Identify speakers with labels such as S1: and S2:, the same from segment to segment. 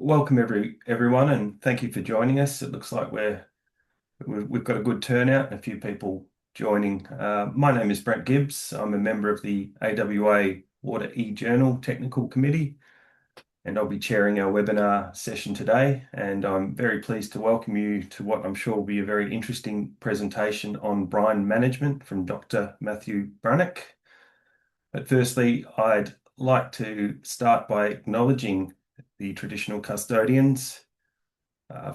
S1: Welcome everyone, and thank you for joining us. It looks like we've got a good turnout and a few people joining. My name is Brent Gibbs. I'm a member of the AWA Water e-Journal Technical Committee, and I'll be chairing our webinar session today. And I'm very pleased to welcome you to what I'm sure will be a very interesting presentation on brine management from Dr. Matthew Brannock. But firstly, I'd like to start by acknowledging the traditional custodians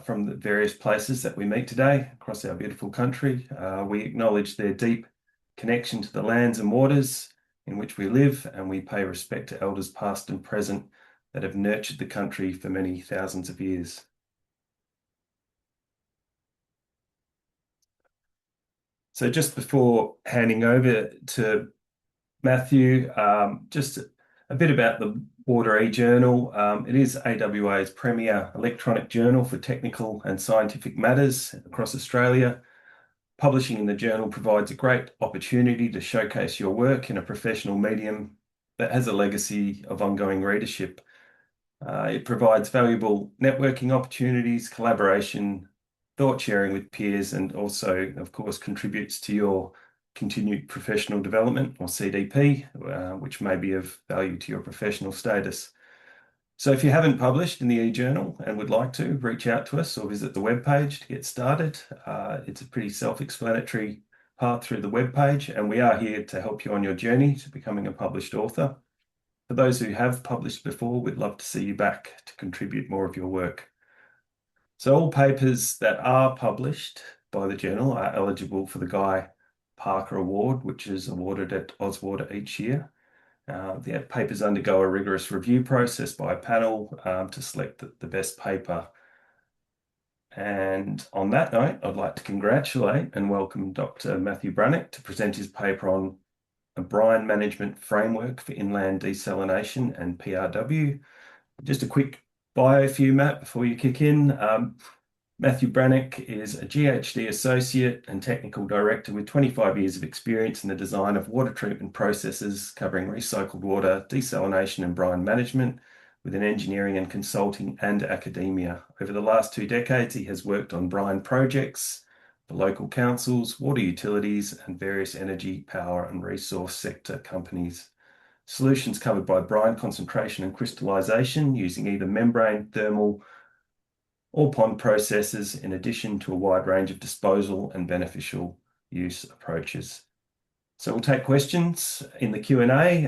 S1: from the various places that we meet today across our beautiful country. We acknowledge their deep connection to the lands and waters in which we live, and we pay respect to elders past and present that have nurtured the country for many thousands of years. So just before handing over to Matthew, just a bit about the Water e-Journal. It is AWA's premier electronic journal for technical and scientific matters across Australia. Publishing in the journal provides a great opportunity to showcase your work in a professional medium that has a legacy of ongoing readership. It provides valuable networking opportunities, collaboration, thought sharing with peers, and also, of course, contributes to your continued professional development, or CDP, which may be of value to your professional status. So if you haven't published in the e-journal and would like to, reach out to us or visit the webpage to get started. It's a pretty self-explanatory path through the webpage, and we are here to help you on your journey to becoming a published author. For those who have published before, we'd love to see you back to contribute more of your work. So all papers that are published by the journal are eligible for the Guy Parker Award, which is awarded at Ozwater each year. The papers undergo a rigorous review process by a panel to select the best paper. And on that note, I'd like to congratulate and welcome Dr. Matthew Brannock to present his paper on a brine management framework for inland desalination and PRW. Just a quick bio for you, Matt, before you kick in. Matthew Brannock is a GHD Associate and Technical Director with 25 years of experience in the design of water treatment processes covering recycled water, desalination and brine management within engineering and consulting and academia. Over the last 2 decades, he has worked on brine projects for local councils, water utilities and various energy, power and resource sector companies. Solutions covered by brine concentration and crystallization using either membrane, thermal, or pond processes, in addition to a wide range of disposal and beneficial use approaches. So we'll take questions in the Q&A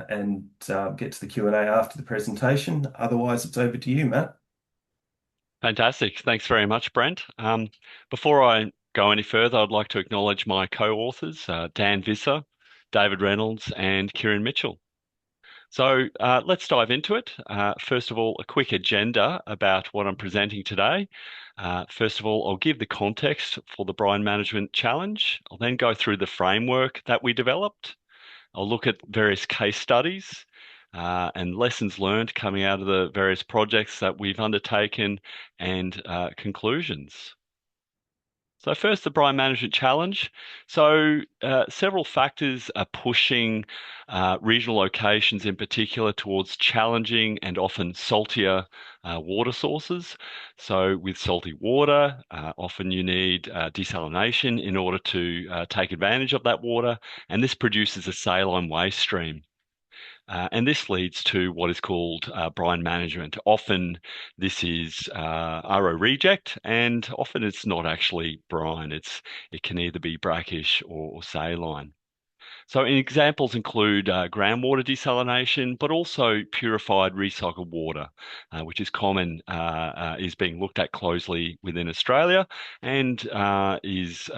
S1: and get to the Q&A after the presentation. Otherwise, it's over to you, Matt.
S2: Fantastic. Thanks very much, Brent. Before I go any further, I'd like to acknowledge my co-authors, Dan Visser, David Reynolds, and Kieran Mitchell. So let's dive into it. First of all, a quick agenda about what I'm presenting today. First of all, I'll give the context for the Brine Management Challenge. I'll then go through the framework that we developed. I'll look at various case studies and lessons learned coming out of the various projects that we've undertaken and conclusions. So first, the brine management challenge. So several factors are pushing regional locations in particular towards challenging and often saltier water sources. So with salty water, often you need desalination in order to take advantage of that water, and this produces a saline waste stream. And this leads to what is called brine management. Often this is RO reject, and often it's not actually brine. It can either be brackish or saline. So examples include groundwater desalination, but also purified recycled water, which is common, is being looked at closely within Australia and is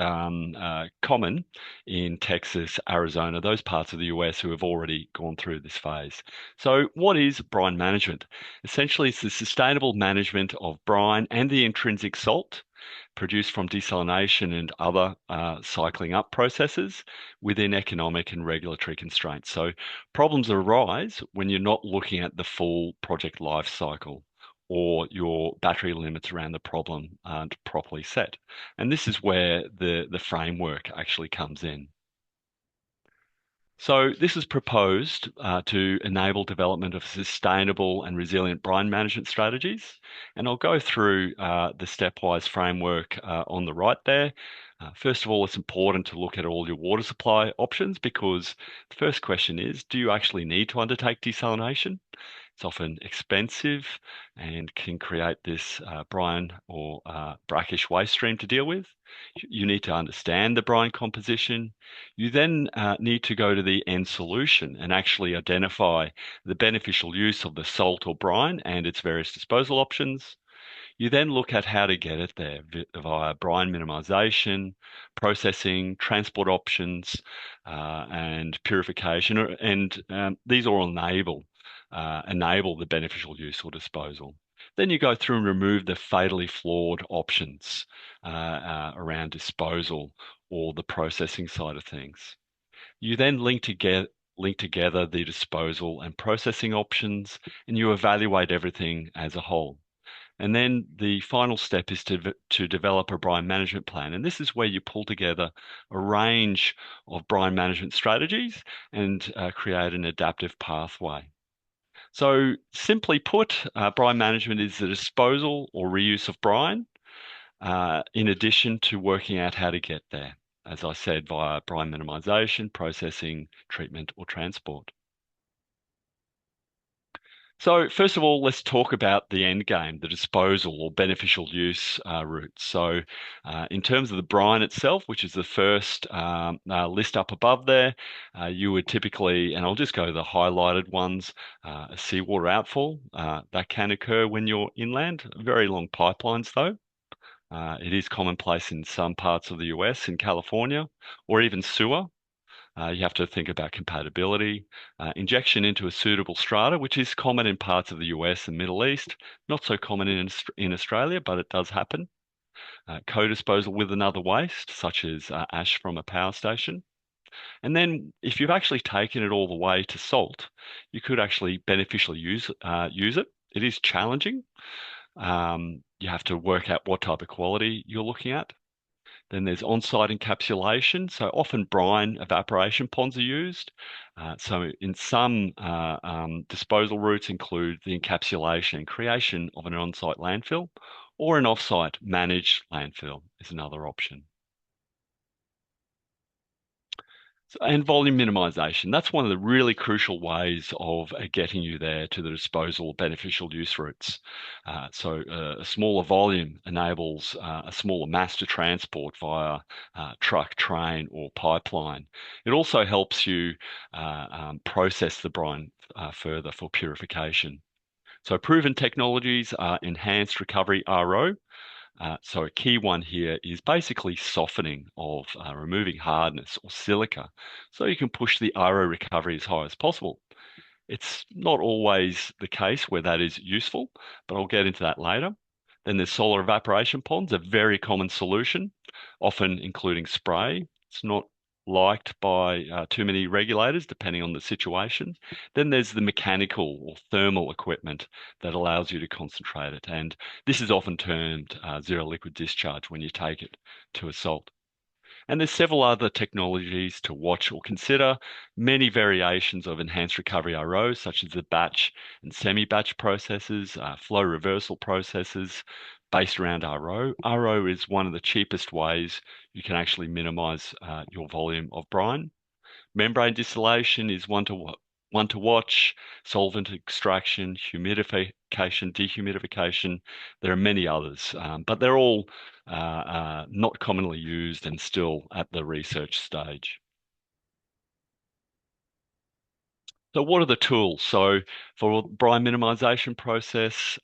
S2: common in Texas, Arizona, those parts of the US who have already gone through this phase. So what is brine management? Essentially, it's the sustainable management of brine and the intrinsic salt produced from desalination and other cycling up processes within economic and regulatory constraints. So problems arise when you're not looking at the full project life cycle, or your battery limits around the problem aren't properly set. And this is where the framework actually comes in. So this is proposed to enable development of sustainable and resilient brine management strategies. And I'll go through the stepwise framework on the right there. First of all, it's important to look at all your water supply options because the first question is, do you actually need to undertake desalination? It's often expensive and can create this brine or brackish waste stream to deal with. You need to understand the brine composition. You then need to go to the end solution and actually identify the beneficial use of the salt or brine and its various disposal options. You then look at how to get it there via brine minimization, processing, transport options, and purification. And these all enable the beneficial use or disposal. Then you go through and remove the fatally flawed options around disposal or the processing side of things. You then link together the disposal and processing options, and you evaluate everything as a whole. And then the final step is to develop a brine management plan. And this is where you pull together a range of brine management strategies and create an adaptive pathway. So, simply put, brine management is the disposal or reuse of brine, in addition to working out how to get there, as I said, via brine minimization, processing, treatment, or transport. So, first of all, let's talk about the end game, the disposal or beneficial use route. So, in terms of the brine itself, which is the first list up above there, you would typically, and I'll just go to the highlighted ones, a seawater outfall. That can occur when you're inland. Very long pipelines, though. It is commonplace in some parts of the US, in California, or even sewer. You have to think about compatibility, injection into a suitable strata, which is common in parts of the US and Middle East, not so common in Australia, but it does happen. Co-disposal with another waste, such as ash from a power station. And then if you've actually taken it all the way to salt, you could actually beneficially use it. It is challenging. You have to work out what type of quality you're looking at. Then there's on-site encapsulation. So often brine evaporation ponds are used. So in some disposal routes include the encapsulation and creation of an on-site landfill, or an off-site managed landfill is another option. And volume minimization. That's one of the really crucial ways of getting you there to the disposal beneficial use routes. A smaller volume enables a smaller mass to transport via truck, train, or pipeline. It also helps you process the brine further for purification. So proven technologies are enhanced recovery RO. So a key one here is basically softening of removing hardness or silica, so you can push the RO recovery as high as possible. It's not always the case where that is useful, but I'll get into that later. Then there's solar evaporation ponds, a very common solution, often including spray. It's not liked by too many regulators, depending on the situation. Then there's the mechanical or thermal equipment that allows you to concentrate it. And this is often termed zero liquid discharge when you take it to a salt. And there's several other technologies to watch or consider, many variations of enhanced recovery RO, such as the batch and semi-batch processes, flow reversal processes based around RO. RO is one of the cheapest ways you can actually minimize your volume of brine. Membrane distillation is one to watch, solvent extraction, humidification, dehumidification. There are many others, but they're all not commonly used and still at the research stage. So what are the tools? So for brine minimization process,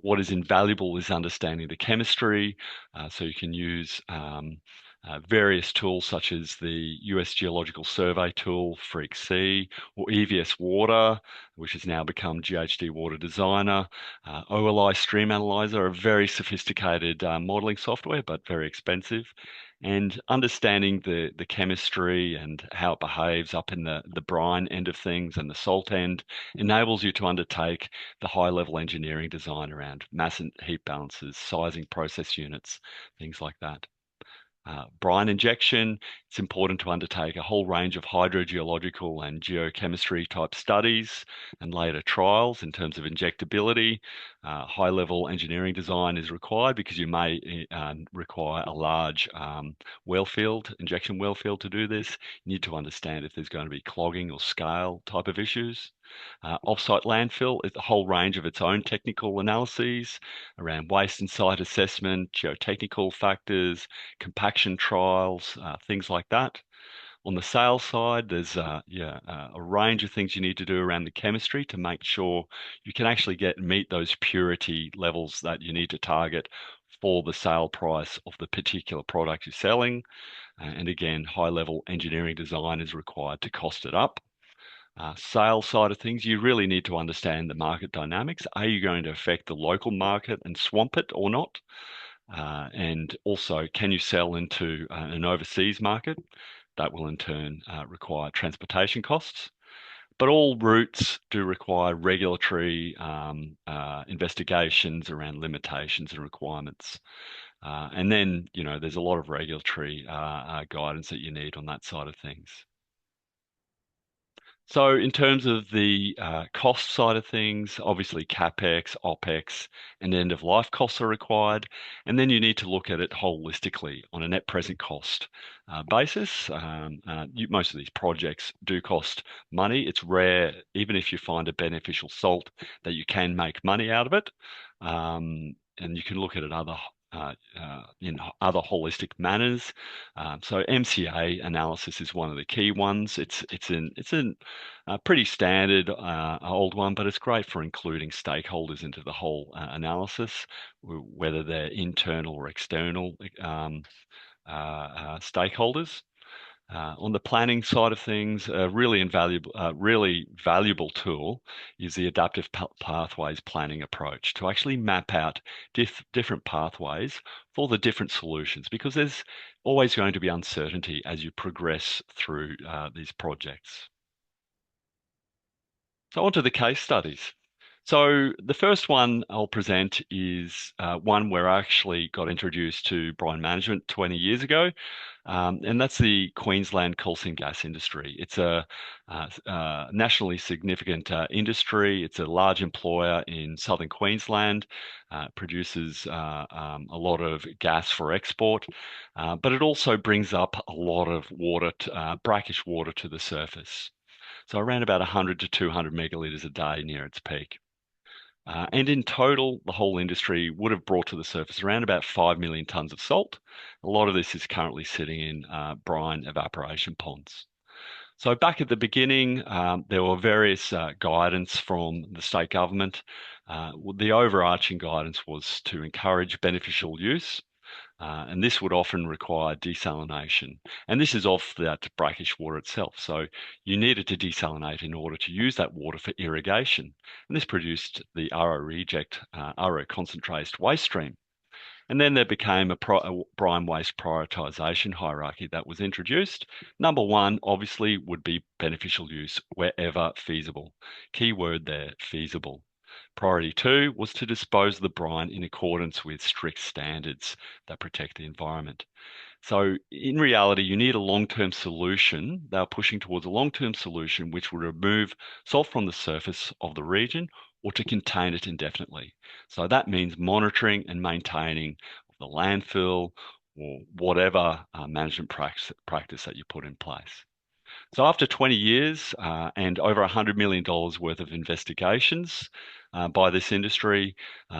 S2: what is invaluable is understanding the chemistry. So you can use various tools such as the US Geological Survey tool, Freak C, or EVS Water, which has now become GHD Water Designer. OLI Stream Analyzer, a very sophisticated modeling software, but very expensive. And understanding the chemistry and how it behaves up in the brine end of things and the salt end enables you to undertake the high level engineering design around mass and heat balances, sizing process units, things like that. Brine injection, it's important to undertake a whole range of hydrogeological and geochemistry type studies and later trials in terms of injectability. High-level engineering design is required because you may require a large injection well field to do this. You need to understand if there's going to be clogging or scale type of issues. Offsite landfill is a whole range of its own technical analyses around waste and site assessment, geotechnical factors, compaction trials, things like that. On the sales side, there's a range of things you need to do around the chemistry to make sure you can actually meet those purity levels that you need to target for the sale price of the particular product you're selling. And again, high level engineering design is required to cost it up. Sales side of things, you really need to understand the market dynamics. Are you going to affect the local market and swamp it or not? And also, can you sell into an overseas market? That will in turn require transportation costs. But all routes do require regulatory investigations around limitations and requirements. And then, there's a lot of regulatory guidance that you need on that side of things. So in terms of the cost side of things, obviously CapEx, OpEx, and end of life costs are required. And then you need to look at it holistically on a net present cost basis. Most of these projects do cost money. It's rare, even if you find a beneficial salt, that you can make money out of it. And you can look at it in other holistic manners. So MCA analysis is one of the key ones. It's a pretty standard old one, but it's great for including stakeholders into the whole analysis, whether they're internal or external stakeholders. On the planning side of things, a really valuable tool is the adaptive pathways planning approach to actually map out different pathways for the different solutions, because there's always going to be uncertainty as you progress through these projects. So on to the case studies. So the first one I'll present is one where I actually got introduced to brine management 20 years ago, and that's the Queensland coal seam gas industry. It's a nationally significant industry. It's a large employer in southern Queensland, produces a lot of gas for export, but it also brings up a lot of water, brackish water to the surface. So around about 100 to 200 megalitres a day near its peak. And in total, the whole industry would have brought to the surface around about 5 million tonnes of salt. A lot of this is currently sitting in brine evaporation ponds. So back at the beginning, there were various guidance from the state government. The overarching guidance was to encourage beneficial use, and this would often require desalination. And this is of that brackish water itself. So you needed to desalinate in order to use that water for irrigation. And this produced the RO concentrated waste stream. And then there became a brine waste prioritisation hierarchy that was introduced. Number one, obviously, would be beneficial use wherever feasible. Key word there, feasible. Priority two was to dispose of the brine in accordance with strict standards that protect the environment. So in reality, you need a long-term solution. They are pushing towards a long-term solution which will remove salt from the surface of the region or to contain it indefinitely. So that means monitoring and maintaining the landfill or whatever management practice that you put in place. So after 20 years and over $100 million worth of investigations by this industry,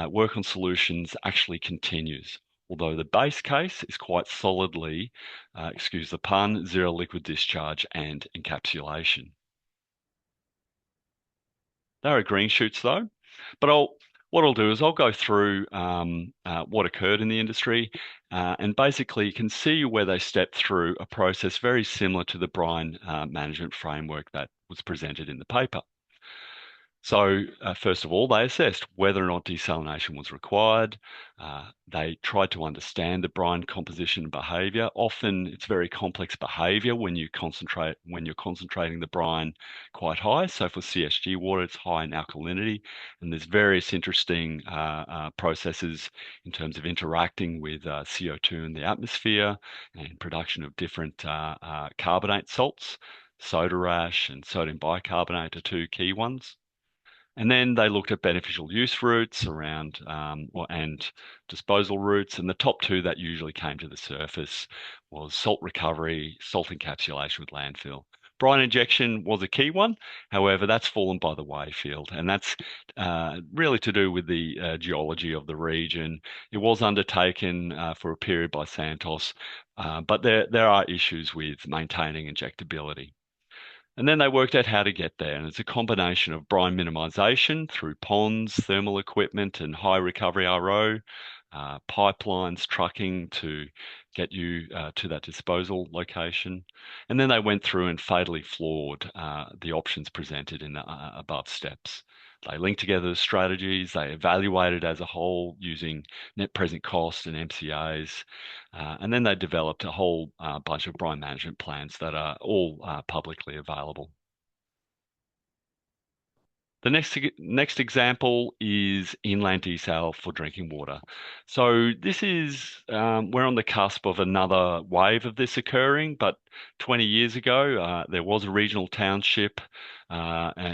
S2: work on solutions actually continues. Although the base case is quite solidly, excuse the pun, zero liquid discharge and encapsulation. There are green shoots though, but what I'll do is I'll go through what occurred in the industry, and basically you can see where they stepped through a process very similar to the brine management framework that was presented in the paper. So, first of all, they assessed whether or not desalination was required. They tried to understand the brine composition and behavior. Often, it's very complex behavior when you're concentrating the brine quite high. So, for CSG water, it's high in alkalinity, and there's various interesting processes in terms of interacting with CO2 in the atmosphere and production of different carbonate salts. Soda ash and sodium bicarbonate are two key ones. And then they looked at beneficial use routes around and disposal routes. And the top two that usually came to the surface was salt recovery, salt encapsulation with landfill. Brine injection was a key one. However, that's fallen by the wayside, and that's really to do with the geology of the region. It was undertaken for a period by Santos, but there are issues with maintaining injectability. And then they worked out how to get there. And it's a combination of brine minimization through ponds, thermal equipment, and high recovery RO, pipelines, trucking to get you to that disposal location. And then they went through and fatally flawed the options presented in the above steps. They linked together the strategies, they evaluated as a whole using net present cost and MCAs, and then they developed a whole bunch of brine management plans that are all publicly available. The next example is inland desal for drinking water. So this is we're on the cusp of another wave of this occurring, but 20 years ago there was a regional township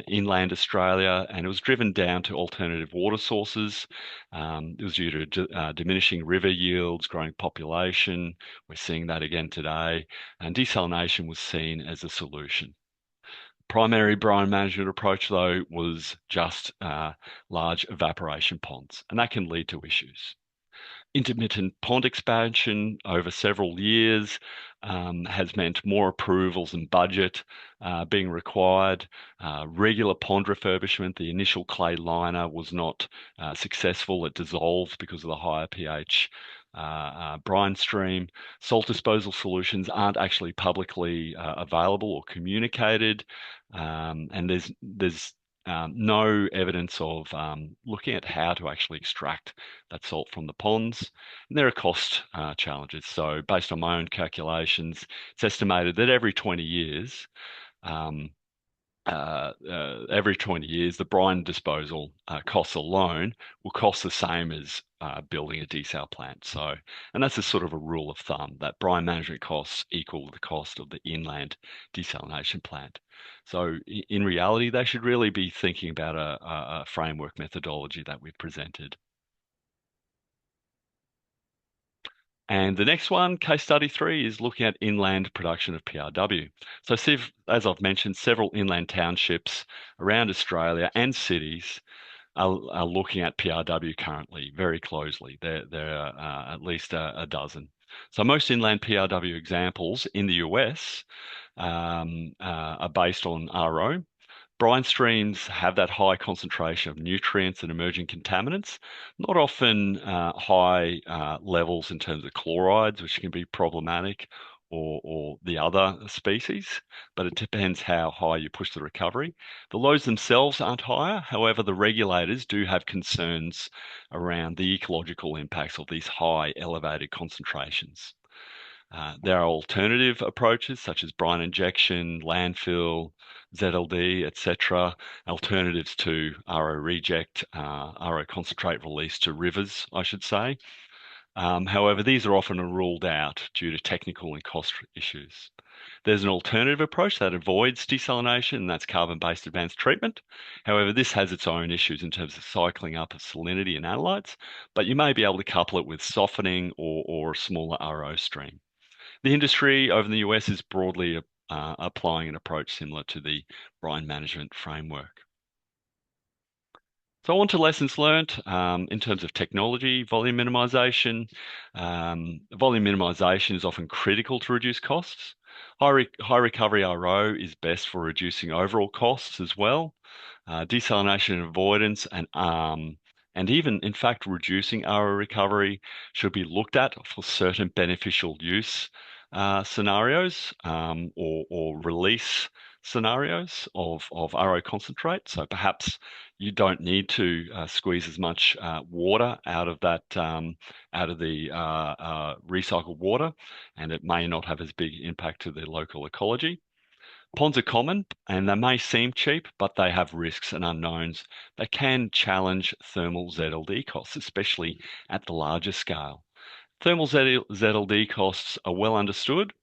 S2: inland Australia, and it was driven down to alternative water sources. It was due to diminishing river yields, growing population. We're seeing that again today, and desalination was seen as a solution. Primary brine management approach, though, was just large evaporation ponds, and that can lead to issues. Intermittent pond expansion over several years has meant more approvals and budget being required. Regular pond refurbishment, the initial clay liner was not successful. It dissolved because of the higher pH brine stream. Salt disposal solutions aren't actually publicly available or communicated, and there's no evidence of looking at how to actually extract that salt from the ponds. And there are cost challenges. So, based on my own calculations, it's estimated that um, every 20 years, the brine disposal costs alone will cost the same as building a desal plant. So, and that's a sort of a rule of thumb that brine management costs equal the cost of the inland desalination plant. So, in reality, they should really be thinking about a framework methodology that we've presented. And the next one, case study 3, is looking at inland production of PRW. So, as I've mentioned, several inland townships around Australia and cities are looking at PRW currently very closely. There are at least a dozen. So, most inland PRW examples in the US are based on RO. Brine streams have that high concentration of nutrients and emerging contaminants, not often high levels in terms of chlorides, which can be problematic, or the other species, but it depends how high you push the recovery. The loads themselves aren't higher. However, the regulators do have concerns around the ecological impacts of these high elevated concentrations. There are alternative approaches such as brine injection, landfill, ZLD, etc. Alternatives to RO reject, RO concentrate release to rivers, I should say. However, these are often ruled out due to technical and cost issues. There's an alternative approach that avoids desalination, and that's carbon-based advanced treatment. However, this has its own issues in terms of cycling up of salinity and analytes, but you may be able to couple it with softening or a smaller RO stream. The industry over in the US is broadly applying an approach similar to the brine management framework. So on to lessons learned in terms of technology, volume minimization. Volume minimization is often critical to reduce costs. High recovery RO is best for reducing overall costs as well. Desalination and avoidance and even, in fact, reducing RO recovery should be looked at for certain beneficial use scenarios or release scenarios of RO concentrate. So perhaps you don't need to squeeze as much water out of that out of the recycled water, and it may not have as big impact to the local ecology. Ponds are common and they may seem cheap, but they have risks and unknowns that can challenge thermal ZLD costs, especially at the larger scale. Thermal ZLD costs are well understood.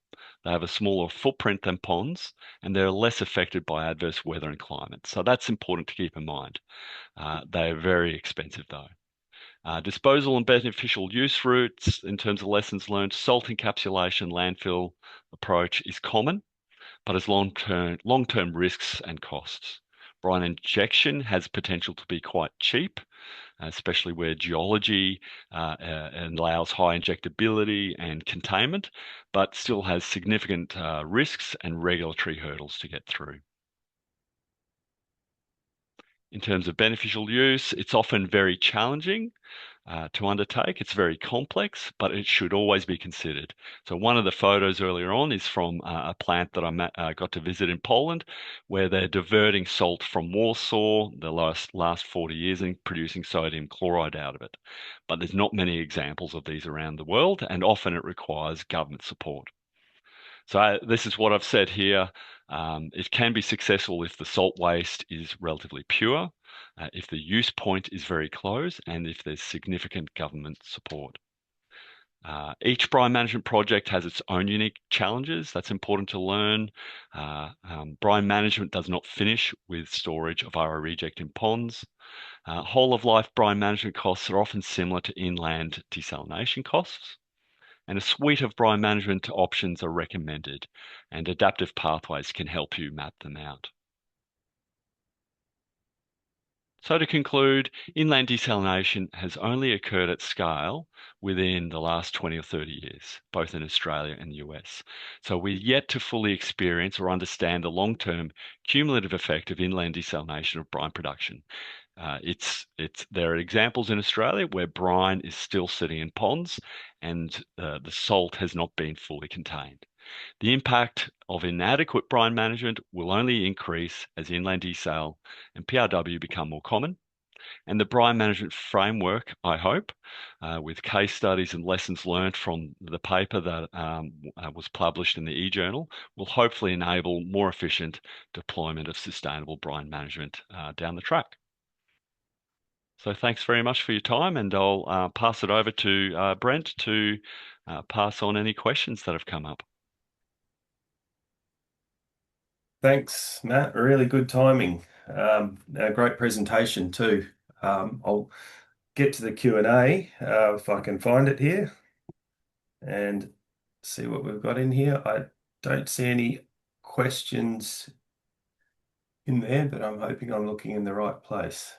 S2: They have a smaller footprint than ponds, and they're less affected by adverse weather and climate. So that's important to keep in mind. They are very expensive though. Disposal and beneficial use routes, in terms of lessons learned, salt encapsulation landfill approach is common, but has long-term risks and costs. Brine injection has potential to be quite cheap, especially where geology allows high injectability and containment, but still has significant risks and regulatory hurdles to get through. In terms of beneficial use, it's often very challenging to undertake. It's very complex, but it should always be considered. So one of the photos earlier on is from a plant that I got to visit in Poland, where they're diverting salt from Warsaw the last 40 years and producing sodium chloride out of it. But there's not many examples of these around the world, and often it requires government support. So this is what I've said here. It can be successful if the salt waste is relatively pure, if the use point is very close, and if there's significant government support. Each brine management project has its own unique challenges. That's important to learn. Brine management does not finish with storage of RO reject in ponds. Whole of life brine management costs are often similar to inland desalination costs. And a suite of brine management options are recommended, and adaptive pathways can help you map them out. So to conclude, inland desalination has only occurred at scale within the last 20 or 30 years, both in Australia and the US. So we're yet to fully experience or understand the long-term cumulative effect of inland desalination of brine production. There are examples in Australia where brine is still sitting in ponds and the salt has not been fully contained. The impact of inadequate brine management will only increase as inland desal and PRW become more common. And the brine management framework, I hope, with case studies and lessons learned from the paper that was published in the e-journal, will hopefully enable more efficient deployment of sustainable brine management down the track. So thanks very much for your time, and I'll pass it over to Brent to pass on any questions that have come up.
S1: Thanks, Matt. Really good timing. A great presentation too. I'll get to the Q&A if I can find it here and see what we've got in here. I don't see any questions in there, but I'm hoping I'm looking in the right place.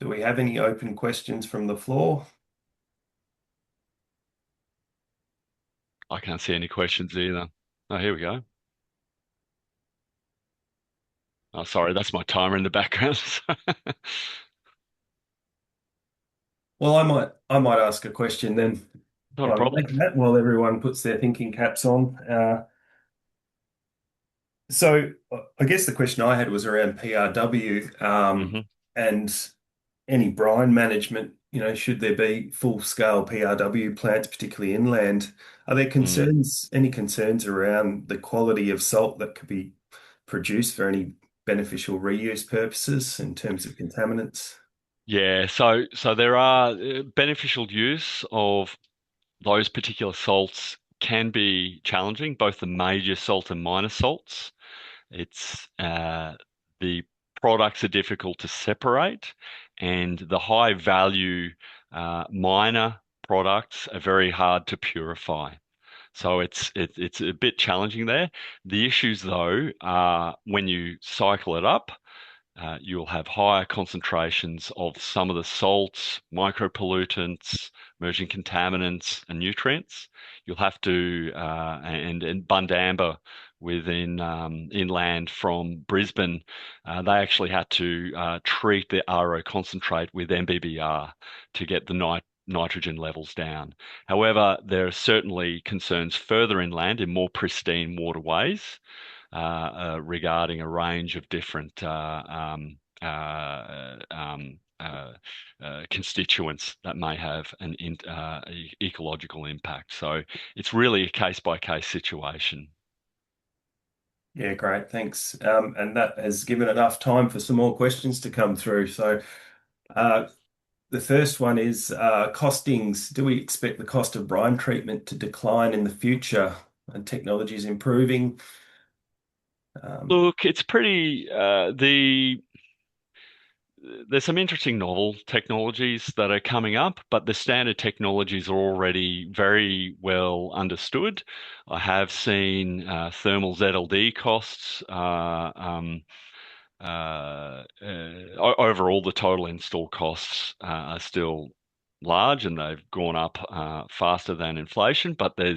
S1: Do we have any open questions from the floor?
S2: I can't see any questions either. Oh, here we go. Oh, sorry, that's my timer in the background.
S1: Well, I might ask a question then
S2: Not a
S1: while
S2: problem.
S1: while everyone puts their thinking caps on. So I guess the question I had was around PRW
S2: Hmm.
S1: and any brine management. Should there be full-scale PRW plants, particularly inland? Are there any concerns around the quality of salt that could be produced for any beneficial reuse purposes in terms of contaminants?
S2: Yeah, so there are beneficial use of those particular salts can be challenging, both the major salt and minor salts. It's the products are difficult to separate, and the high value minor products are very hard to purify. So it's a bit challenging there. The issues though are when you cycle it up, you'll have higher concentrations of some of the salts, micropollutants, emerging contaminants, and nutrients. You'll have to, and Bundamba within inland from Brisbane, they actually had to treat the RO concentrate with MBBR to get the nitrogen levels down. However, there are certainly concerns further inland in more pristine waterways regarding a range of different constituents that may have an ecological impact. So it's really a case by case situation.
S1: Yeah, great. Thanks. And that has given enough time for some more questions to come through. So, uh, the first one is costings. Do we expect the cost of brine treatment to decline in the future and technology is improving? Um,
S2: Look, it's pretty there's some interesting novel technologies that are coming up, but the standard technologies are already very well understood. I have seen thermal ZLD costs overall, the total install costs are still large and they've gone up faster than inflation. But there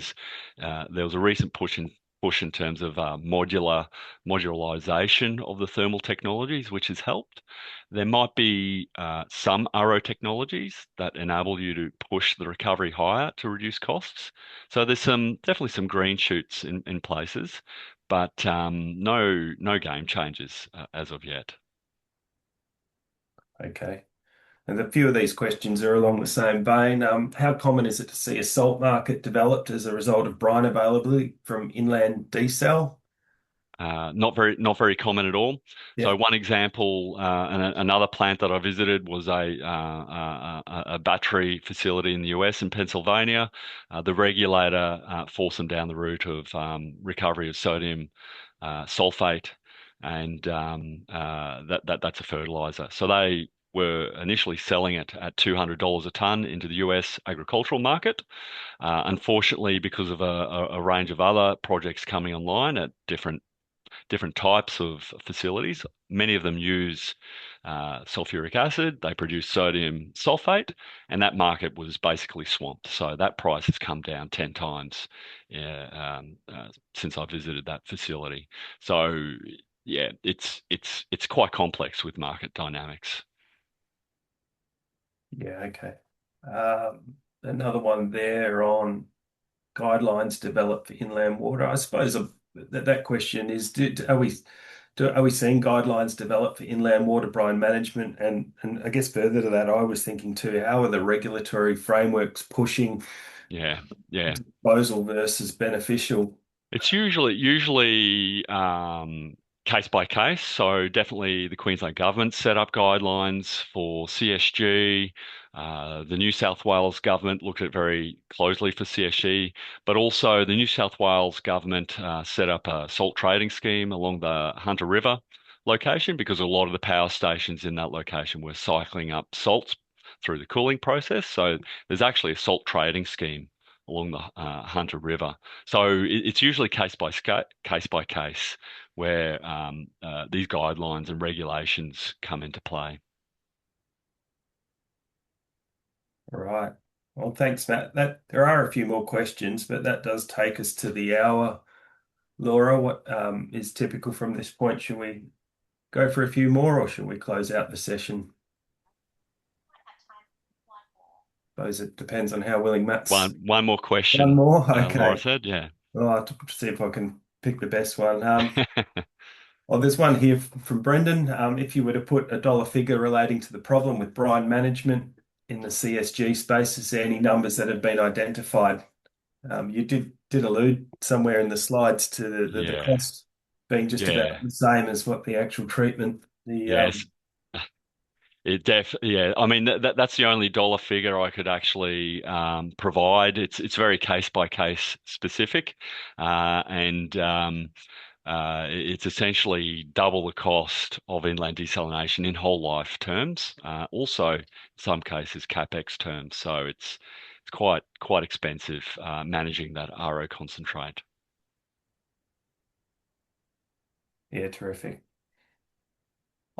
S2: was a recent push in terms of modularization of the thermal technologies, which has helped. There might be some RO technologies that enable you to push the recovery higher to reduce costs. So there's definitely some green shoots in places, but no game changes as of yet.
S1: okay. And a few of these questions are along the same vein. How common is it to see a salt market developed as a result of brine availability from inland desal?
S2: Not very common at all.
S1: Yeah.
S2: So one example, and another plant that I visited was a battery facility in the US in Pennsylvania. The regulator forced them down the route of recovery of sodium sulfate, and that's a fertilizer. So they were initially selling it at $200 a ton into the US agricultural market. Unfortunately, because of a range of other projects coming online at different types of facilities. Many of them use sulfuric acid. They produce sodium sulfate, and that market was basically swamped. So that price has come down 10 times since I visited that facility. So yeah, it's quite complex with market dynamics.
S1: Yeah, okay. Another one there on guidelines developed for inland water. I suppose that question is, are we seeing guidelines developed for inland water brine management? And I guess further to that, I was thinking too, how are the regulatory frameworks pushing
S2: Yeah, yeah.
S1: disposal versus beneficial?
S2: It's usually case by case. So definitely the Queensland government set up guidelines for CSG. The New South Wales government looked at it very closely for CSG, but also the New South Wales government set up a salt trading scheme along the Hunter River location because a lot of the power stations in that location were cycling up salts through the cooling process. So there's actually a salt trading scheme along the Hunter River. So it's usually case by case where these guidelines and regulations come into play.
S1: All right. Well, thanks, Matt. That there are a few more questions, but that does take us to the hour. Laura, what is typical from this point? Should we go for a few more, or should we close out the session? Suppose it depends on how willing Matt's.
S2: One more
S1: One
S2: question,
S1: more?
S2: Laura
S1: Okay.
S2: said. Yeah.
S1: Well, I'll have to see if I can pick the best one. Well, there's one here from Brendan. If you were to put a dollar figure relating to the problem with brine management in the CSG space, is there any numbers that have been identified? You did allude somewhere in the slides to the
S2: Yeah.
S1: cost being just about
S2: Yeah.
S1: the same as what the actual treatment.
S2: Yes. Yeah. I mean that's the only dollar figure I could actually provide. It's very case by case specific, and it's essentially double the cost of inland desalination in whole life terms. Also, in some cases, capex terms. So it's quite expensive managing that RO concentrate.
S1: Yeah, terrific.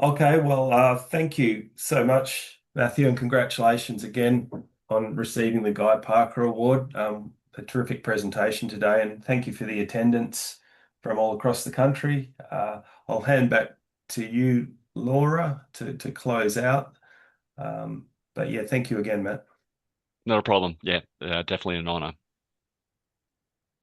S1: Okay, well, thank you so much, Matthew, and congratulations again on receiving the Guy Parker Award. A terrific presentation today, and thank you for the attendance from all across the country. I'll hand back to you, Laura, to close out. But yeah, thank you again, Matt.
S2: Not a problem. Yeah, definitely an honor.